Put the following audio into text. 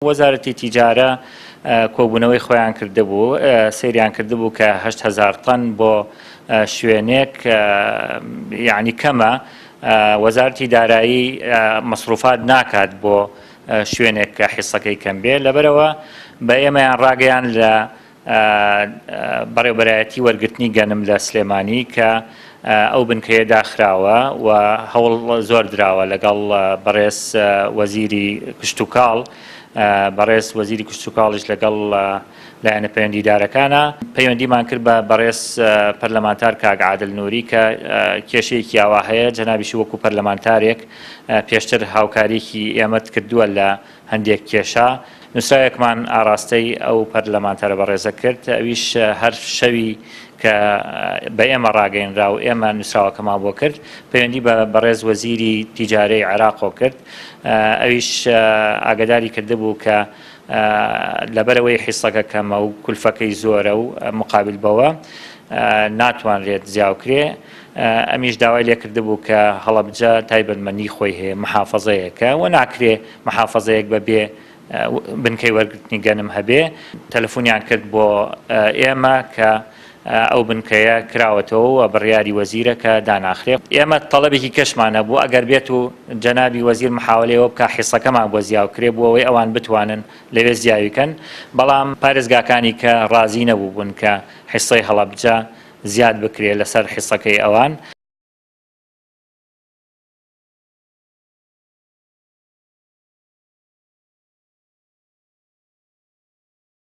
وەزارەتی تیجارە کۆبوونەوەی خۆیان کردبوو سەیریان کردبوو کە 8,000 تەن بۆ شوێنێک یعنی کەمە وەزارەتی دارایی مەسروفات ناکات بۆ شوێنێک کە حیسەکەی کەم بێ لەبەرەوە بە ئێمەیان ڕاگەیان لە بەڕێوەبەرایەتی وەرگرتنی گەنم لە سلێمانی کە ئەو بنکەیە داخراوە و هەوڵ زۆر دراوە لەگەڵ بەڕێز وەزیری کشتوکاڵ بەڕێز وەزیری کشتوکاڵیش لەگەڵ لایەنە پەیوەندیدارەکانە پەیوەندیمان کرد بە بەڕێز پەرلەمانتار کاک عادل نووری کە کێشەیەکی ئاوا هەیە جەنابیشی وەکو پەرلەمانتارێک پێشتر هاوکاریکی ئێمەت کردووە لە هەندێک کێشە نووسراوێکمان ئاراستەی ئەو پەرلەمانتارە بەڕێزە کرد ئەویش هەر شەوی کە بە ئێمە ڕاگەیەنرا و ئێمە نووسراوەکەمان بۆ کرد پەیوەندی بە بەڕێز وەزیری تیجارەی عێراقۆ کرد ئەویش ئاگاداری کردبوو کە لەبەرەوەی حیسەکە کەمە و کولفەکەی زۆرە و مقابل بەوە ناتوانرێت زیاوکرێ ئەمیش داوای لێ کردبوو کە هەڵەبجە تایبەتمەندی خۆی هەیە محافەزەیەکە و ناکرێ محافەزەیەک بەبێ بنکەی وەرگرتنی گەنم هەبێ تەلەفۆنیان کرد بۆ ئێمە کە ئەو بنکەیە کراوەتەوە و بڕیاری وەزیرە کە داناخرێ ئێمە تەڵەبێکی کەشمانە بوو ئەگەر بێت و جەنابی وەزیر محاولەیەوە بکە حیسەکەمان بۆ زیاوکرێ بوو ئەوەی ئەوان بتوانن لەوێ زیاویکەن بەڵام پارێزگاکانی کە ڕازی نەبوو بوون کە حیسەی هەڵەبجە زیاد بکرێ لەسەر حیسەکەی ئەوان